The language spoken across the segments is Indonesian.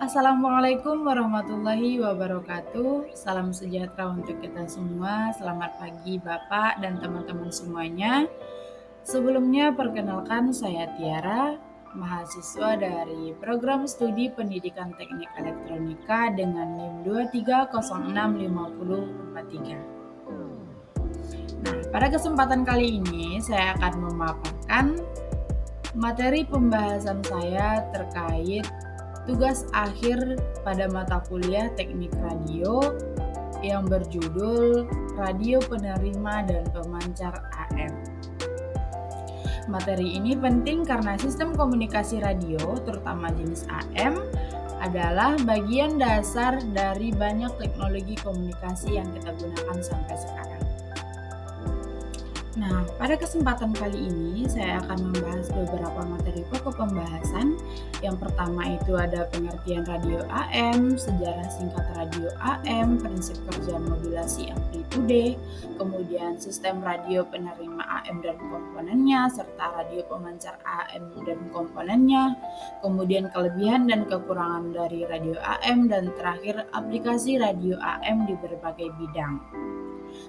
Assalamualaikum warahmatullahi wabarakatuh. Salam sejahtera untuk kita semua. Selamat pagi Bapak dan teman-teman semuanya. Sebelumnya perkenalkan saya Tiara, mahasiswa dari Program Studi Pendidikan Teknik Elektronika dengan NIM 2306543. Nah, pada kesempatan kali ini saya akan memaparkan materi pembahasan saya terkait tugas akhir pada mata kuliah Teknik Radio yang berjudul Radio Penerima dan Pemancar AM. Materi ini penting karena sistem komunikasi radio, terutama jenis AM, adalah bagian dasar dari banyak teknologi komunikasi yang kita gunakan sampai sekarang. Nah, pada kesempatan kali ini saya akan membahas beberapa materi pokok pembahasan. Yang pertama itu ada pengertian radio AM, sejarah singkat radio AM, prinsip kerja modulasi amplitude, kemudian sistem radio penerima AM dan komponennya, serta radio pemancar AM dan komponennya, kemudian kelebihan dan kekurangan dari radio AM, dan terakhir aplikasi radio AM di berbagai bidang.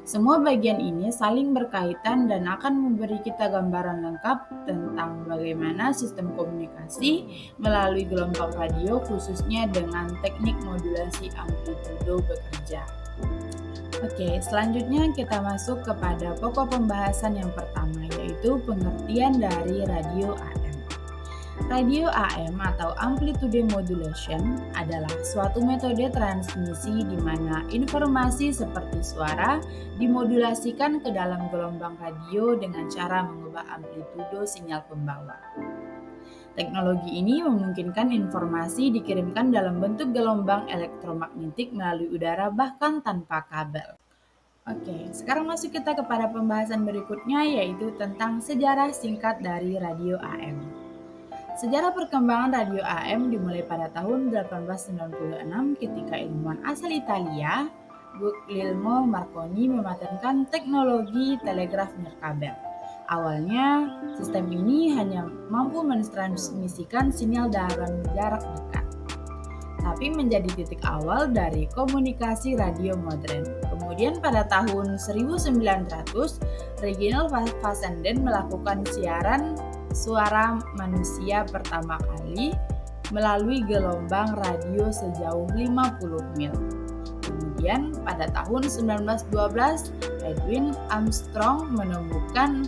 Semua bagian ini saling berkaitan dan akan memberi kita gambaran lengkap tentang bagaimana sistem komunikasi melalui gelombang radio khususnya dengan teknik modulasi amplitudo bekerja. Oke, selanjutnya kita masuk kepada pokok pembahasan yang pertama, yaitu pengertian dari radio AM. Radio AM atau amplitude modulation adalah suatu metode transmisi di mana informasi seperti suara dimodulasikan ke dalam gelombang radio dengan cara mengubah amplitudo sinyal pembawa. Teknologi ini memungkinkan informasi dikirimkan dalam bentuk gelombang elektromagnetik melalui udara bahkan tanpa kabel. Oke, sekarang masuk kita kepada pembahasan berikutnya, yaitu tentang sejarah singkat dari radio AM. Sejarah perkembangan radio AM dimulai pada tahun 1896 ketika ilmuwan asal Italia, Guglielmo Marconi, mematenkan teknologi telegraf nirkabel. Awalnya, sistem ini hanya mampu mentransmisikan sinyal dalam jarak dekat, tapi menjadi titik awal dari komunikasi radio modern. Kemudian pada tahun 1900, Reginald Fessenden melakukan siaran suara manusia pertama kali melalui gelombang radio sejauh 50 mil. Kemudian pada tahun 1912, Edwin Armstrong menemukan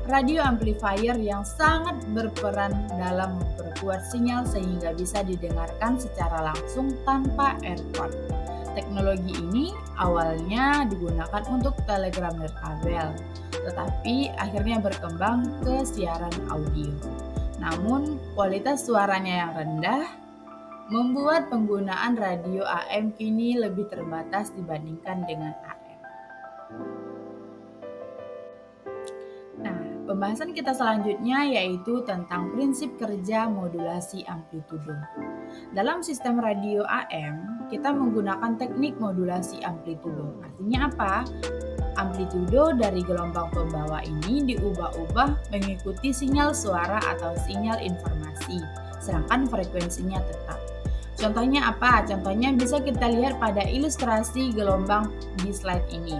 radio amplifier yang sangat berperan dalam memperkuat sinyal sehingga bisa didengarkan secara langsung tanpa earphone. Teknologi ini awalnya digunakan untuk telegram nirkabel, tetapi akhirnya berkembang ke siaran audio. Namun, kualitas suaranya yang rendah membuat penggunaan radio AM kini lebih terbatas dibandingkan dengan AM. Nah, pembahasan kita selanjutnya yaitu tentang prinsip kerja modulasi amplitudo. Dalam sistem radio AM, kita menggunakan teknik modulasi amplitudo. Artinya apa? Amplitudo dari gelombang pembawa ini diubah-ubah mengikuti sinyal suara atau sinyal informasi, sedangkan frekuensinya tetap. Contohnya apa? Contohnya bisa kita lihat pada ilustrasi gelombang di slide ini.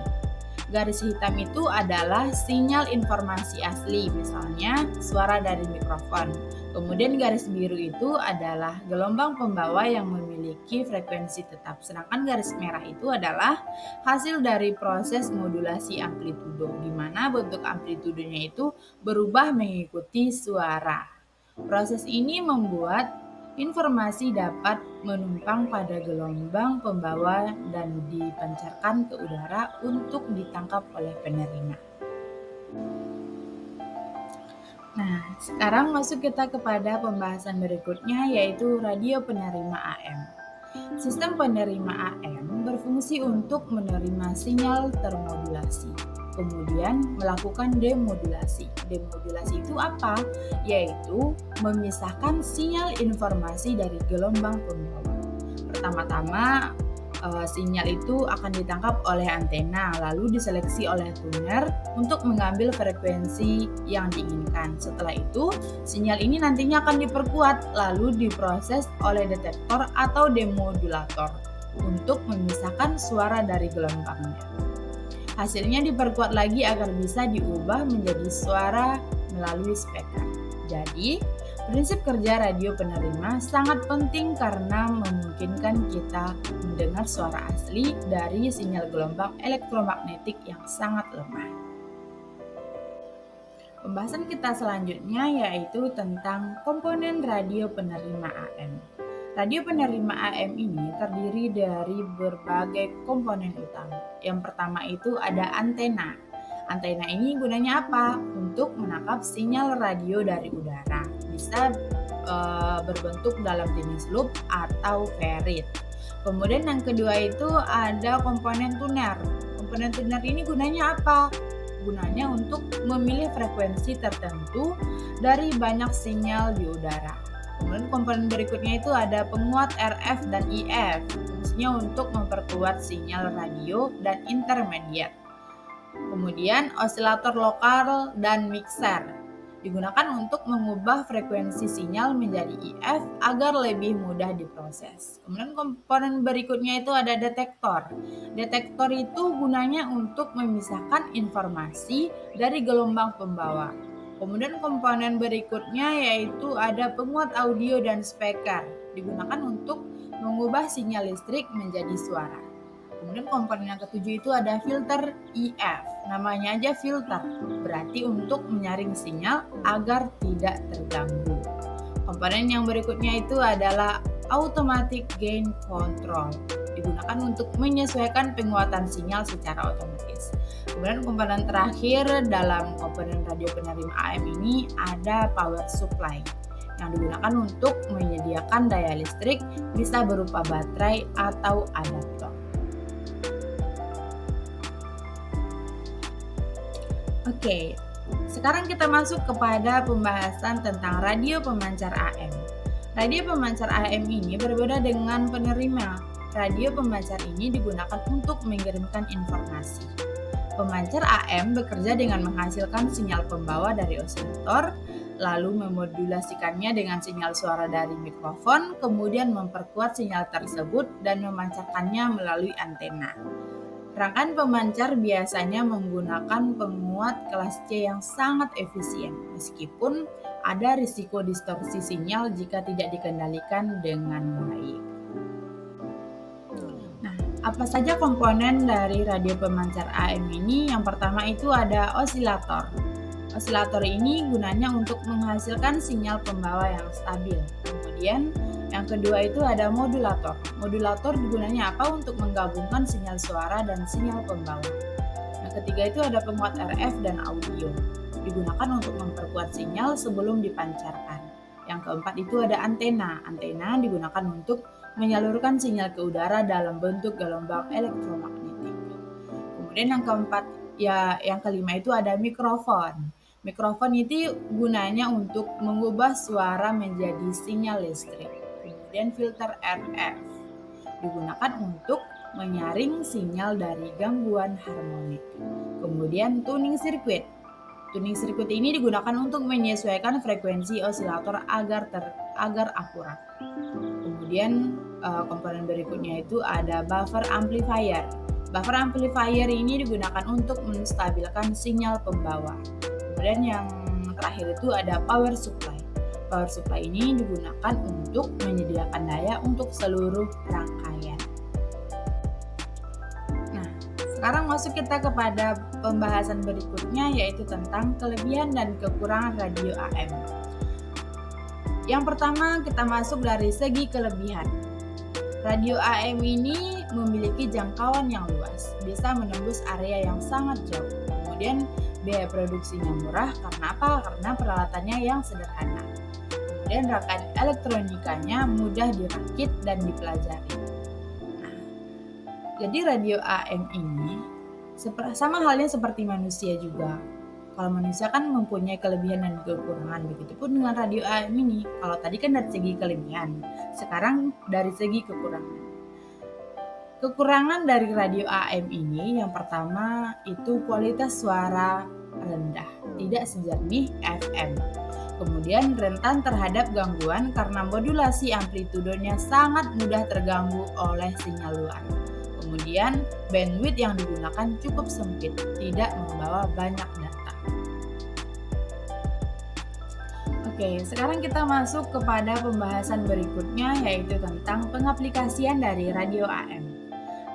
Garis hitam itu adalah sinyal informasi asli, misalnya suara dari mikrofon. Kemudian garis biru itu adalah gelombang pembawa yang memiliki frekuensi tetap. Sedangkan garis merah itu adalah hasil dari proses modulasi amplitudo, di mana bentuk amplitudonya itu berubah mengikuti suara. Proses ini membuat informasi dapat menumpang pada gelombang pembawa dan dipancarkan ke udara untuk ditangkap oleh penerima. Nah, sekarang masuk kita kepada pembahasan berikutnya, yaitu radio penerima AM. Sistem penerima AM berfungsi untuk menerima sinyal termodulasi, kemudian melakukan demodulasi. Demodulasi itu apa? Yaitu memisahkan sinyal informasi dari gelombang pembawa. Pertama-tama, sinyal itu akan ditangkap oleh antena, lalu diseleksi oleh tuner untuk mengambil frekuensi yang diinginkan. Setelah itu, sinyal ini nantinya akan diperkuat, lalu diproses oleh detektor atau demodulator untuk memisahkan suara dari gelombangnya. Hasilnya diperkuat lagi agar bisa diubah menjadi suara melalui speaker. Jadi, prinsip kerja radio penerima sangat penting karena memungkinkan kita mendengar suara asli dari sinyal gelombang elektromagnetik yang sangat lemah. Pembahasan kita selanjutnya yaitu tentang komponen radio penerima AM. Radio penerima AM ini terdiri dari berbagai komponen utama. Yang pertama itu ada antena. Antena ini gunanya apa? Untuk menangkap sinyal radio dari udara. Bisa berbentuk dalam jenis loop atau ferrit. Kemudian yang kedua itu ada komponen tuner. Komponen tuner ini gunanya apa? Gunanya untuk memilih frekuensi tertentu dari banyak sinyal di udara. Kemudian komponen berikutnya itu ada penguat RF dan IF, fungsinya untuk memperkuat sinyal radio dan intermediate. Kemudian osilator lokal dan mixer digunakan untuk mengubah frekuensi sinyal menjadi IF agar lebih mudah diproses. Kemudian komponen berikutnya itu ada detektor. Detektor itu gunanya untuk memisahkan informasi dari gelombang pembawa. Kemudian komponen berikutnya yaitu ada penguat audio dan speaker. Digunakan untuk mengubah sinyal listrik menjadi suara. Kemudian komponen yang ketujuh itu ada filter IF. Namanya aja filter, berarti untuk menyaring sinyal agar tidak terganggu. Komponen yang berikutnya itu adalah automatic gain control. Digunakan untuk menyesuaikan penguatan sinyal secara otomatis. Kemudian komponen terakhir dalam komponen radio penerima AM ini ada power supply yang digunakan untuk menyediakan daya listrik, bisa berupa baterai atau adaptor. Oke, sekarang kita masuk kepada pembahasan tentang radio pemancar AM. Radio pemancar AM ini berbeda dengan penerima. Radio pemancar ini digunakan untuk mengirimkan informasi. Pemancar AM bekerja dengan menghasilkan sinyal pembawa dari osilator, lalu memodulasikannya dengan sinyal suara dari mikrofon, kemudian memperkuat sinyal tersebut dan memancarkannya melalui antena. Rangkaian pemancar biasanya menggunakan penguat kelas C yang sangat efisien, meskipun ada risiko distorsi sinyal jika tidak dikendalikan dengan baik. Nah, apa saja komponen dari radio pemancar AM ini? Yang pertama itu ada osilator. Osilator ini gunanya untuk menghasilkan sinyal pembawa yang stabil. Kemudian yang kedua itu ada modulator. Modulator gunanya apa? Untuk menggabungkan sinyal suara dan sinyal pembawa. Yang ketiga itu ada penguat RF dan audio. Digunakan untuk memperkuat sinyal sebelum dipancarkan. Yang keempat itu ada antena. Antena digunakan untuk menyalurkan sinyal ke udara dalam bentuk gelombang elektromagnetik. Kemudian yang kelima itu ada mikrofon. Mikrofon itu gunanya untuk mengubah suara menjadi sinyal listrik. Kemudian filter RF digunakan untuk menyaring sinyal dari gangguan harmonik. Kemudian tuning circuit. Tuning circuit ini digunakan untuk menyesuaikan frekuensi osilator agar akurat. Kemudian komponen berikutnya itu ada buffer amplifier. Buffer amplifier ini digunakan untuk menstabilkan sinyal pembawa. Kemudian yang terakhir itu ada power supply. Power supply ini digunakan untuk menyediakan daya untuk seluruh rangkaian. Nah, sekarang masuk kita kepada pembahasan berikutnya yaitu tentang kelebihan dan kekurangan radio AM. Yang pertama kita masuk dari segi kelebihan. Radio AM ini memiliki jangkauan yang luas, bisa menembus area yang sangat jauh. Kemudian biaya produksinya murah karena apa? Karena peralatannya yang sederhana. Kemudian rangkaian elektronikanya mudah dirakit dan dipelajari. Nah, jadi radio AM ini sama halnya seperti manusia juga. Kalau manusia kan mempunyai kelebihan dan kekurangan, begitupun dengan radio AM ini. Kalau tadi kan dari segi kelebihan, sekarang dari segi kekurangan. Kekurangan dari radio AM ini yang pertama itu kualitas suara rendah, tidak sejernih FM. Kemudian rentan terhadap gangguan karena modulasi amplitudenya sangat mudah terganggu oleh sinyal luar. Kemudian bandwidth yang digunakan cukup sempit, tidak membawa banyak data. Oke, sekarang kita masuk kepada pembahasan berikutnya, yaitu tentang pengaplikasian dari radio AM.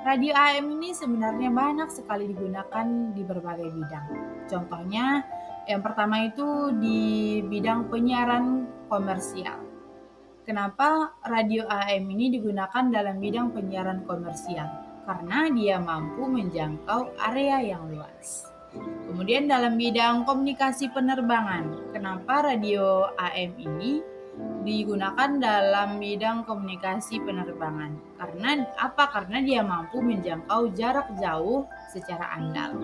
Radio AM ini sebenarnya banyak sekali digunakan di berbagai bidang. Contohnya, yang pertama itu di bidang penyiaran komersial. Kenapa radio AM ini digunakan dalam bidang penyiaran komersial? Karena dia mampu menjangkau area yang luas. Kemudian dalam bidang komunikasi penerbangan, kenapa radio AM ini digunakan dalam bidang komunikasi penerbangan? Karena apa? Karena dia mampu menjangkau jarak jauh secara andal.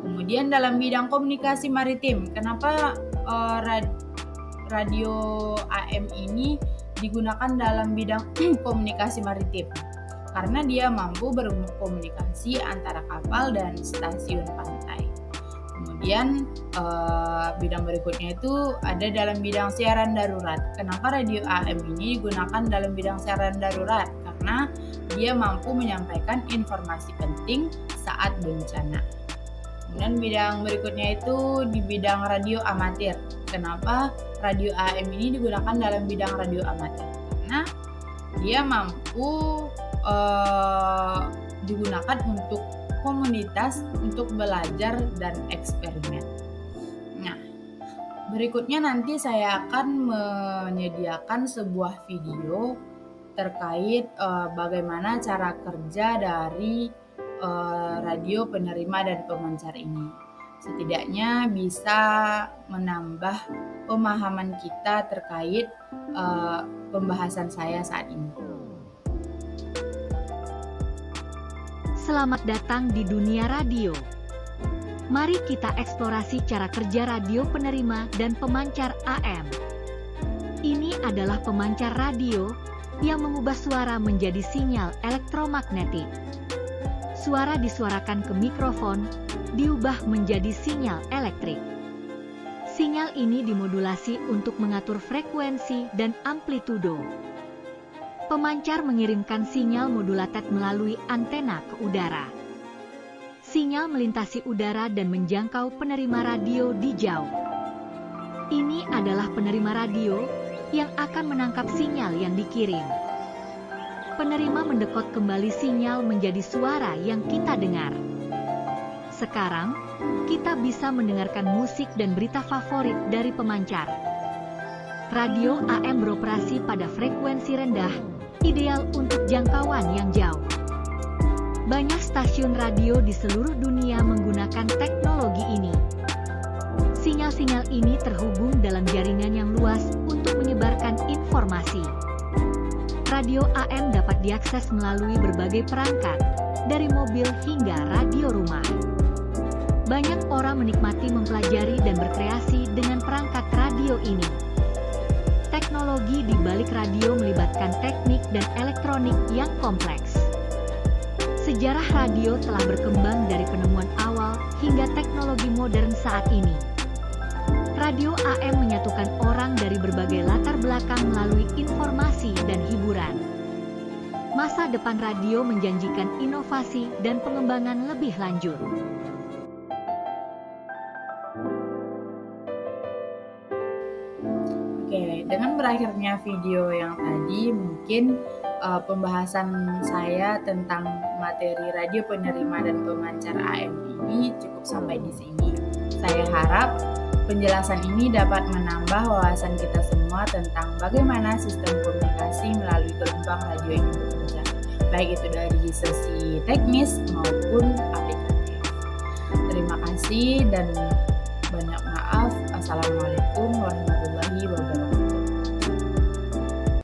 Kemudian dalam bidang komunikasi maritim, kenapa radio AM ini digunakan dalam bidang komunikasi maritim? Karena dia mampu berkomunikasi antara kapal dan stasiun pantai. Kemudian bidang berikutnya itu ada dalam bidang siaran darurat. Kenapa radio AM ini digunakan dalam bidang siaran darurat? Karena dia mampu menyampaikan informasi penting saat bencana. Kemudian bidang berikutnya itu di bidang radio amatir. Kenapa radio AM ini digunakan dalam bidang radio amatir? Karena dia mampu digunakan untuk komunitas, untuk belajar dan eksperimen. Nah, berikutnya nanti saya akan menyediakan sebuah video terkait bagaimana cara kerja dari radio penerima dan pemancar ini. Setidaknya bisa menambah pemahaman kita terkait pembahasan saya saat ini. Selamat datang di dunia radio. Mari kita eksplorasi cara kerja radio penerima dan pemancar AM. Ini adalah pemancar radio yang mengubah suara menjadi sinyal elektromagnetik. Suara disuarakan ke mikrofon, diubah menjadi sinyal elektrik. Sinyal ini dimodulasi untuk mengatur frekuensi dan amplitudo. Pemancar mengirimkan sinyal modulated melalui antena ke udara. Sinyal melintasi udara dan menjangkau penerima radio di jauh. Ini adalah penerima radio yang akan menangkap sinyal yang dikirim. Penerima mendekod kembali sinyal menjadi suara yang kita dengar. Sekarang, kita bisa mendengarkan musik dan berita favorit dari pemancar. Radio AM beroperasi pada frekuensi rendah, ideal untuk jangkauan yang jauh. Banyak stasiun radio di seluruh dunia menggunakan teknologi ini. Sinyal-sinyal ini terhubung dalam jaringan yang luas untuk menyebarkan informasi. Radio AM dapat diakses melalui berbagai perangkat, dari mobil hingga radio rumah. Banyak orang menikmati mempelajari dan berkreasi dengan perangkat radio ini. Teknologi di balik radio melibatkan teknik dan elektronik yang kompleks. Sejarah radio telah berkembang dari penemuan awal hingga teknologi modern saat ini. Radio AM menyatukan orang dari berbagai latar belakang melalui informasi dan hiburan. Masa depan radio menjanjikan inovasi dan pengembangan lebih lanjut. Oke, dengan berakhirnya video yang tadi, mungkin pembahasan saya tentang materi radio penerima dan pemancar AM ini cukup sampai di sini. Saya harap penjelasan ini dapat menambah wawasan kita semua tentang bagaimana sistem komunikasi melalui gelombang radio ini bekerja, baik itu dari sisi teknis maupun aplikatif. Terima kasih dan banyak maaf. Assalamualaikum warahmatullahi wabarakatuh.